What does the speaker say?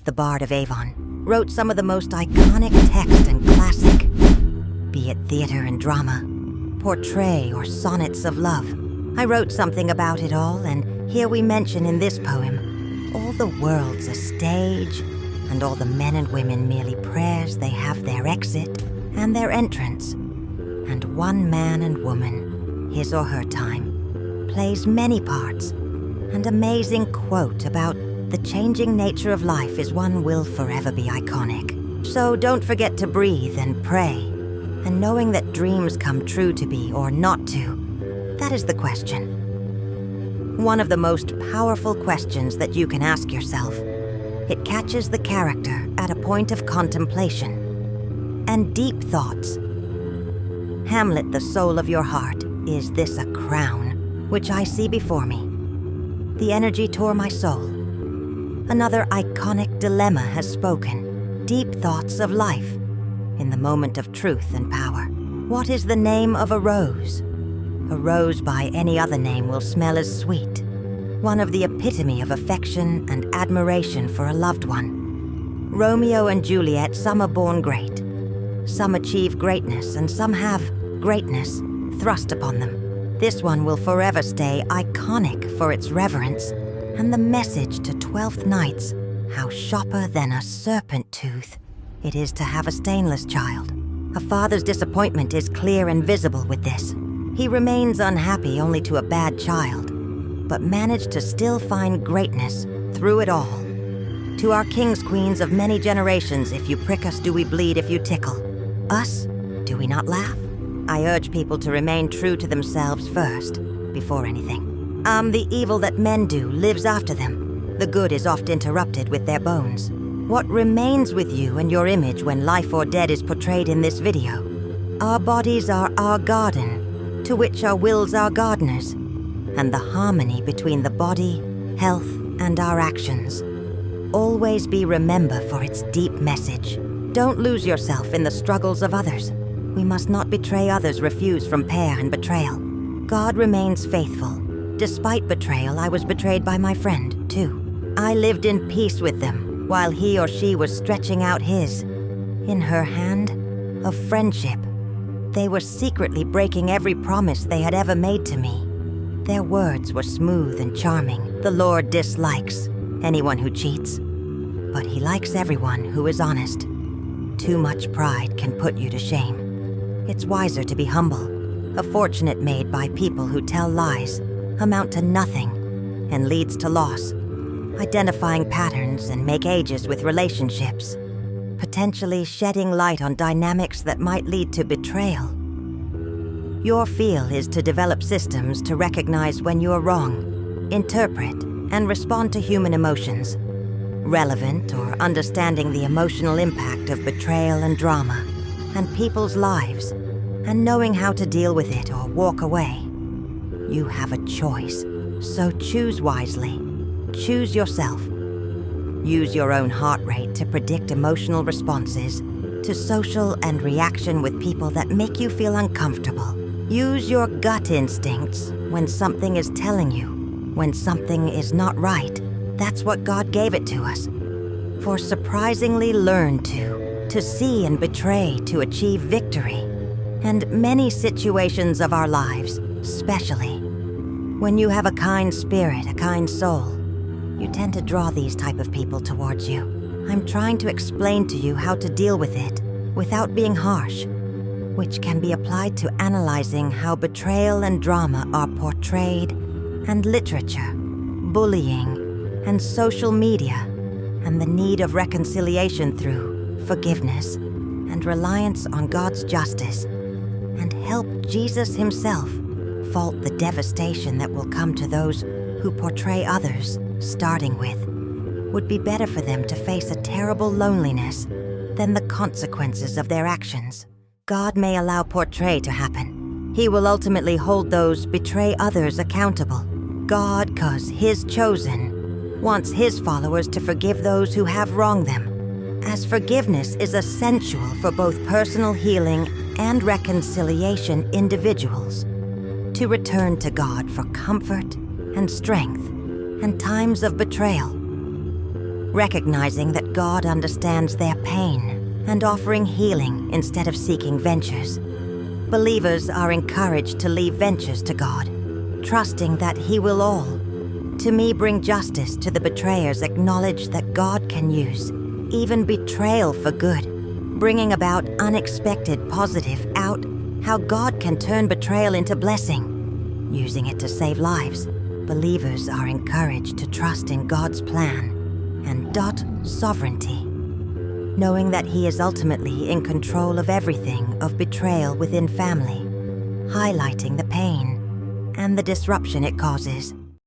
the Bard of Avon, wrote some of the most iconic text and classic, be it theater and drama, portray or sonnets of love. I wrote something about it all, and here we mention in this poem, all the world's a stage, and all the men and women merely prayers they have their exit and their entrance, and one man and woman, his or her time, plays many parts. An amazing quote about the changing nature of life is one will forever be iconic. So don't forget to breathe and pray, and knowing that dreams come true to be or not to, that is the question. One of the most powerful questions that you can ask yourself. It catches the character at a point of contemplation and deep thoughts. Hamlet, the soul of your heart, is this a crown, which I see before me? The energy tore my soul. Another iconic dilemma has spoken. Deep thoughts of life, in the moment of truth and power. What is the name of a rose? A rose by any other name will smell as sweet. One of the epitome of affection and admiration for a loved one. Romeo and Juliet, some are born great. Some achieve greatness, and some have greatness thrust upon them. This one will forever stay iconic for its reverence, and the message to 12th Nights, how sharper than a serpent tooth it is to have a stainless child. A father's disappointment is clear and visible with this. He remains unhappy only to a bad child, but managed to still find greatness through it all. To our kings, queens of many generations, if you prick us, do we bleed if you tickle? Us, do we not laugh? I urge people to remain true to themselves first, before anything. The evil that men do lives after them. The good is oft interrupted with their bones. What remains with you and your image when life or dead is portrayed in this video? Our bodies are our garden, to which our wills are gardeners, and the harmony between the body, health, and our actions. Always be remembered for its deep message. Don't lose yourself in the struggles of others. We must not betray others, refuse from pain and betrayal. God remains faithful. Despite betrayal, I was betrayed by my friend, too. I lived in peace with them, while he or she was stretching out his, in her hand, of friendship. They were secretly breaking every promise they had ever made to me. Their words were smooth and charming. The Lord dislikes anyone who cheats, but he likes everyone who is honest. Too much pride can put you to shame. It's wiser to be humble. A fortune made by people who tell lies, amount to nothing, and leads to loss. Identifying patterns and make ages with relationships, potentially shedding light on dynamics that might lead to betrayal. Your field is to develop systems to recognize when you're wrong, interpret, and respond to human emotions, relevant or understanding the emotional impact of betrayal and drama, and people's lives, and knowing how to deal with it or walk away. You have a choice, so choose wisely. Choose yourself. Use your own heart rate to predict emotional responses to social and reaction with people that make you feel uncomfortable. Use your gut instincts when something is telling you, when something is not right. That's what God gave it to us. For surprisingly learn to see and betray to achieve victory. And many situations of our lives, especially. When you have a kind spirit, a kind soul, you tend to draw these type of people towards you. I'm trying to explain to you how to deal with it without being harsh, which can be applied to analyzing how betrayal and drama are portrayed, and literature, bullying, and social media, and the need of reconciliation through forgiveness and reliance on God's justice, and help Jesus himself fault the devastation that will come to those who portray others, starting with, would be better for them to face a terrible loneliness than the consequences of their actions. God may allow portray to happen. He will ultimately hold those betray others accountable. God, 'cause his chosen, wants his followers to forgive those who have wronged them, as forgiveness is essential for both personal healing and reconciliation individuals, to return to God for comfort and strength in times of betrayal. recognizing that God understands their pain and offering healing instead of seeking ventures. Believers are encouraged to leave ventures to God, trusting that He will all, to me, bring justice to the betrayers. Acknowledge that God can use even betrayal for good, bringing about unexpected positive out, how God can turn betrayal into blessing, using it to save lives. Believers are encouraged to trust in God's plan and sovereignty, knowing that He is ultimately in control of everything of betrayal within family, highlighting the pain and the disruption it causes.